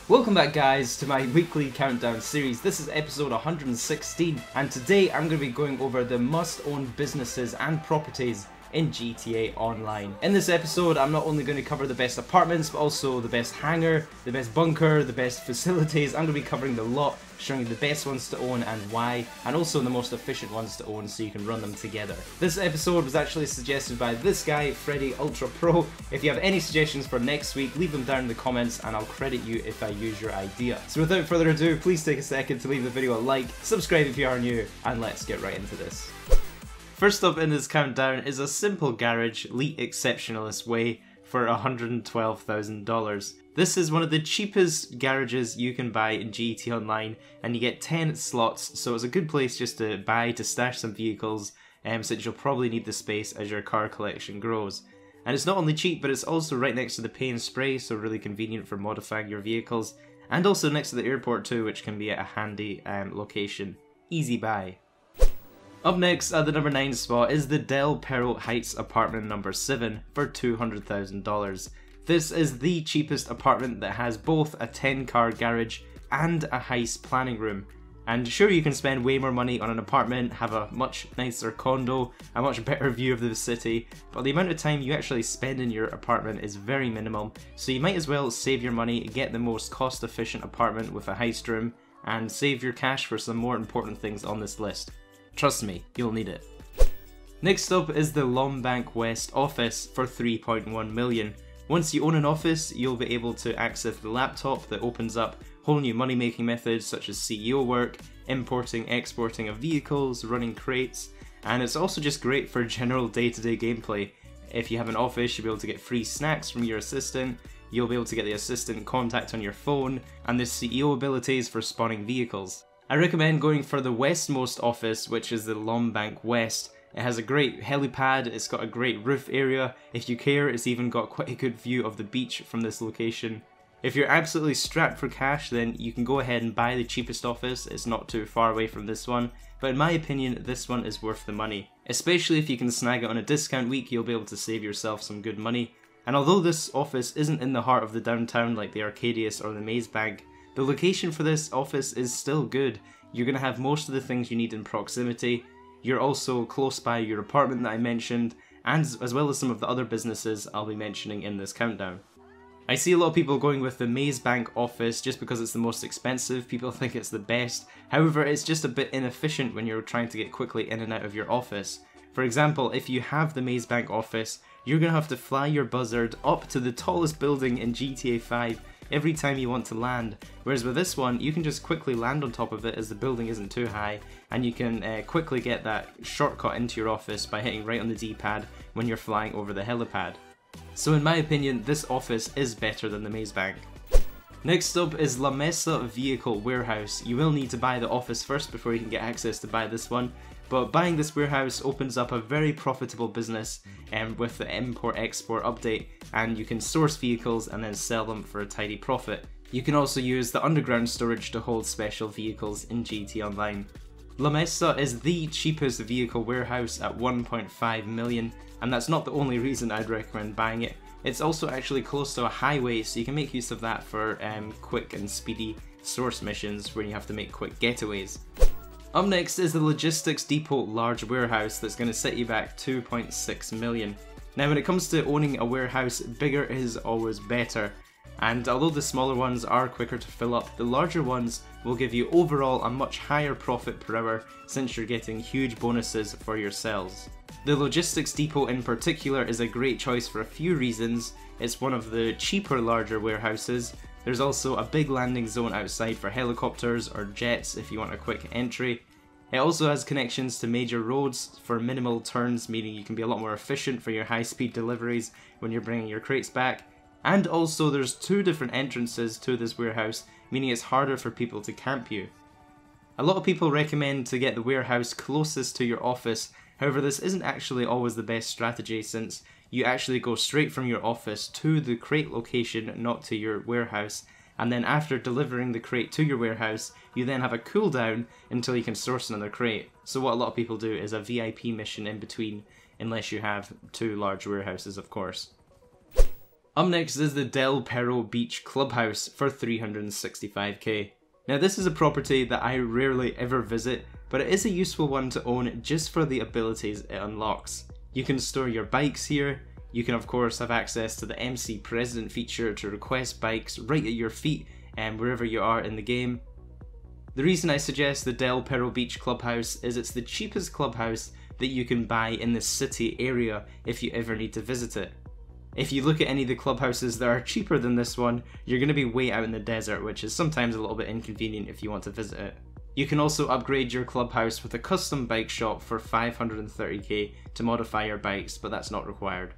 Welcome back guys to my weekly countdown series. This is episode 116 and today I'm going to be going over the must-own businesses and properties in GTA Online. In this episode I'm not only going to cover the best apartments but also the best hangar, the best bunker, the best facilities. I'm going to be covering the lot, showing you the best ones to own and why, and also the most efficient ones to own so you can run them together. This episode was actually suggested by this guy, Freddy Ultra Pro. If you have any suggestions for next week, leave them down in the comments and I'll credit you if I use your idea. So without further ado, please take a second to leave the video a like, subscribe if you are new, and let's get right into this. First up in this countdown is a simple garage, Elite Exceptionalist way, for $112,000. This is one of the cheapest garages you can buy in GTA Online, and you get 10 slots, so it's a good place just to buy to stash some vehicles, since you'll probably need the space as your car collection grows. And it's not only cheap, but it's also right next to the pay and spray, so really convenient for modifying your vehicles, and also next to the airport too, which can be at a handy location. Easy buy. Up next at the number 9 spot is the Del Perro Heights apartment number 7 for $200,000. This is the cheapest apartment that has both a 10-car garage and a heist planning room. And sure, you can spend way more money on an apartment, have a much nicer condo, a much better view of the city, but the amount of time you actually spend in your apartment is very minimal, so you might as well save your money, get the most cost-efficient apartment with a heist room, and save your cash for some more important things on this list. Trust me, you'll need it. Next up is the LOMBANK West office for $3.1 million. Once you own an office, you'll be able to access the laptop that opens up whole new money making methods such as CEO work, importing, exporting of vehicles, running crates, and it's also just great for general day-to-day gameplay. If you have an office, you'll be able to get free snacks from your assistant, you'll be able to get the assistant contact on your phone, and the CEO abilities for spawning vehicles. I recommend going for the westmost office, which is the LOMBANK West. It has a great helipad, it's got a great roof area. If you care, it's even got quite a good view of the beach from this location. If you're absolutely strapped for cash, then you can go ahead and buy the cheapest office. It's not too far away from this one, but in my opinion, this one is worth the money. Especially if you can snag it on a discount week, you'll be able to save yourself some good money. And although this office isn't in the heart of the downtown like the Arcadius or the Maze Bank, the location for this office is still good. You're going to have most of the things you need in proximity. You're also close by your apartment that I mentioned, and as well as some of the other businesses I'll be mentioning in this countdown. I see a lot of people going with the Maze Bank office just because it's the most expensive. People think it's the best. However, it's just a bit inefficient when you're trying to get quickly in and out of your office. For example, if you have the Maze Bank office, you're going to have to fly your buzzard up to the tallest building in GTA 5 every time you want to land, whereas with this one you can just quickly land on top of it as the building isn't too high, and you can quickly get that shortcut into your office by hitting right on the D-pad when you're flying over the helipad. So in my opinion, this office is better than the Maze Bank. Next up is La Mesa Vehicle Warehouse. You will need to buy the office first before you can get access to buy this one, but buying this warehouse opens up a very profitable business with the import-export update, and you can source vehicles and then sell them for a tidy profit. You can also use the underground storage to hold special vehicles in GTA Online. La Mesa is the cheapest vehicle warehouse at $1.5 million, and that's not the only reason I'd recommend buying it. It's also actually close to a highway, so you can make use of that for quick and speedy source missions when you have to make quick getaways. Up next is the Logistics Depot Large Warehouse that's going to set you back $2.6 million. Now when it comes to owning a warehouse, bigger is always better. And although the smaller ones are quicker to fill up, the larger ones will give you overall a much higher profit per hour since you're getting huge bonuses for your sales. The Logistics Depot in particular is a great choice for a few reasons. It's one of the cheaper larger warehouses. There's also a big landing zone outside for helicopters or jets if you want a quick entry. It also has connections to major roads for minimal turns, meaning you can be a lot more efficient for your high-speed deliveries when you're bringing your crates back. And also there's 2 different entrances to this warehouse, meaning it's harder for people to camp you. A lot of people recommend to get the warehouse closest to your office. However, this isn't actually always the best strategy, since you actually go straight from your office to the crate location, not to your warehouse, and then after delivering the crate to your warehouse, you then have a cooldown until you can source another crate. So what a lot of people do is a VIP mission in between, unless you have 2 large warehouses, of course. Up next is the PERRO Beach Clubhouse for 365k. Now this is a property that I rarely ever visit, but it is a useful one to own just for the abilities it unlocks. You can store your bikes here, you can of course have access to the MC President feature to request bikes right at your feet and wherever you are in the game. The reason I suggest the PERRO Beach Clubhouse is it's the cheapest clubhouse that you can buy in the city area if you ever need to visit it. If you look at any of the clubhouses that are cheaper than this one, you're going to be way out in the desert, which is sometimes a little bit inconvenient if you want to visit it. You can also upgrade your clubhouse with a custom bike shop for 530k to modify your bikes, but that's not required.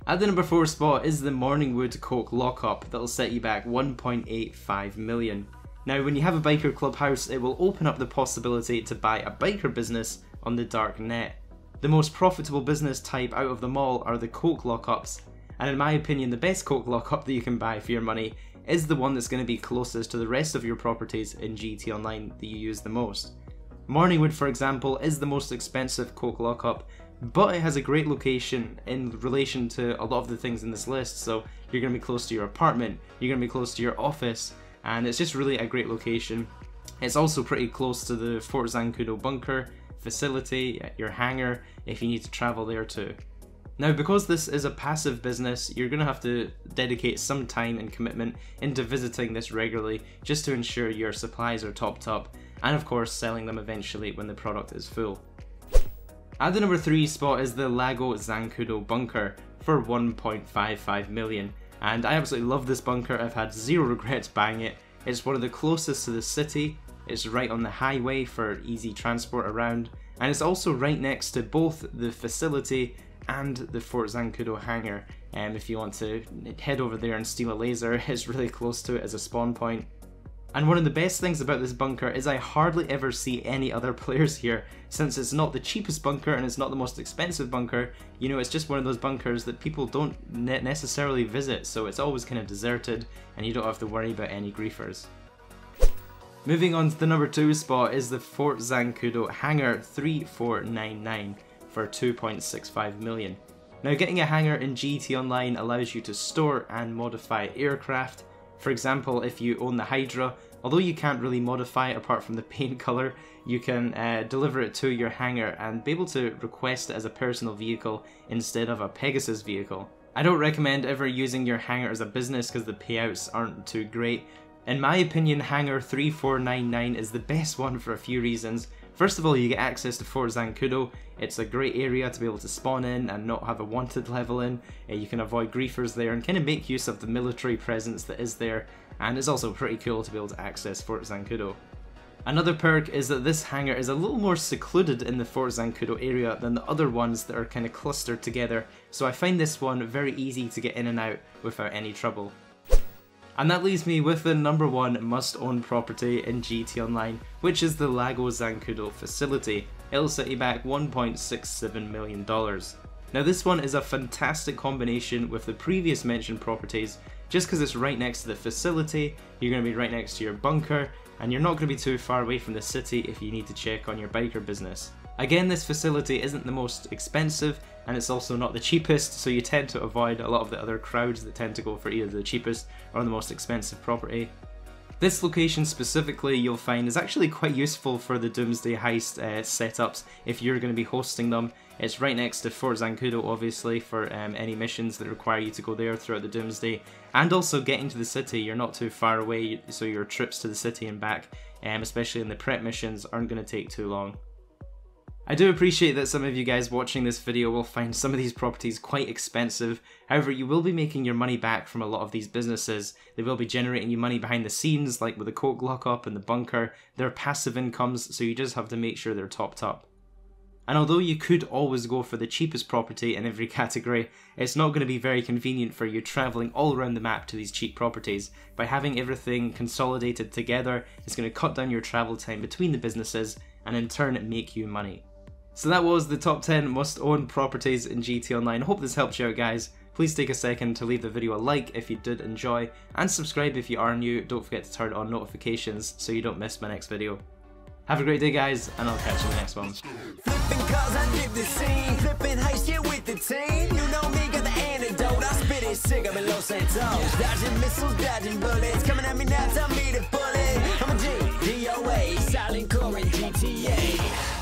At the number 4 spot is the Morningwood Coke Lockup that'll set you back 1.85 million. Now when you have a biker clubhouse, it will open up the possibility to buy a biker business on the dark net. The most profitable business type out of them all are the Coke lockups, and in my opinion the best Coke lockup that you can buy for your money is the one that's going to be closest to the rest of your properties in GT Online that you use the most. Morningwood, for example, is the most expensive Coke lockup, but it has a great location in relation to a lot of the things in this list, so you're going to be close to your apartment, you're going to be close to your office, and it's just really a great location. It's also pretty close to the Fort Zancudo bunker facility, your hangar, if you need to travel there too. Now because this is a passive business, you're going to have to dedicate some time and commitment into visiting this regularly just to ensure your supplies are topped up, and of course selling them eventually when the product is full. At the number 3 spot is the LAGO ZANCUDO bunker for 1.55 million, and I absolutely love this bunker. I've had zero regrets buying it. It's one of the closest to the city. It's right on the highway for easy transport around, and it's also right next to both the facility and the Fort Zancudo hangar. If you want to head over there and steal a laser, it's really close to it as a spawn point. And one of the best things about this bunker is I hardly ever see any other players here, since it's not the cheapest bunker and it's not the most expensive bunker. You know, it's just one of those bunkers that people don't necessarily visit, so it's always kind of deserted and you don't have to worry about any griefers. Moving on to the number 2 spot is the Fort Zancudo Hangar 3499 for 2.65 million. Now getting a hangar in GT Online allows you to store and modify aircraft. For example, if you own the Hydra, although you can't really modify it apart from the paint colour, you can deliver it to your hangar and be able to request it as a personal vehicle instead of a Pegasus vehicle. I don't recommend ever using your hangar as a business because the payouts aren't too great. In my opinion, Hangar 3499 is the best one for a few reasons. First of all, you get access to Fort Zancudo. It's a great area to be able to spawn in and not have a wanted level in. You can avoid griefers there and kind of make use of the military presence that is there, and it's also pretty cool to be able to access Fort Zancudo. Another perk is that this hangar is a little more secluded in the Fort Zancudo area than the other ones that are kind of clustered together, so I find this one very easy to get in and out without any trouble. And that leaves me with the number 1 must-own property in GT Online, which is the LAGO ZANCUDO facility. It'll set you back $1.67 million. Now this one is a fantastic combination with the previous mentioned properties, just because it's right next to the facility, you're going to be right next to your bunker, and you're not going to be too far away from the city if you need to check on your biker business. Again, this facility isn't the most expensive, and it's also not the cheapest, so you tend to avoid a lot of the other crowds that tend to go for either the cheapest or the most expensive property. This location specifically, you'll find, is actually quite useful for the Doomsday Heist setups if you're going to be hosting them. It's right next to Fort Zancudo, obviously, for any missions that require you to go there throughout the Doomsday, and also getting to the city. You're not too far away, so your trips to the city and back, especially in the prep missions, aren't going to take too long. I do appreciate that some of you guys watching this video will find some of these properties quite expensive. However, you will be making your money back from a lot of these businesses. They will be generating you money behind the scenes, like with the Coke lockup and the bunker. They're passive incomes, so you just have to make sure they're topped up. And although you could always go for the cheapest property in every category, it's not going to be very convenient for you travelling all around the map to these cheap properties. By having everything consolidated together, it's going to cut down your travel time between the businesses and in turn make you money. So that was the top 10 must-own properties in GT Online. Hope this helped you out, guys. Please take a second to leave the video a like if you did enjoy, and subscribe if you are new. Don't forget to turn on notifications so you don't miss my next video. Have a great day, guys, and I'll catch you in the next one. Flipping cars, I live the scene. Flipping heist, yeah, with the team. You know me, got the antidote. I spit it sick. Los Santos. Dodging missiles, dodging bullets. Coming at me now, tell me to pull it. I'm a G, DOA, silent core in GTA.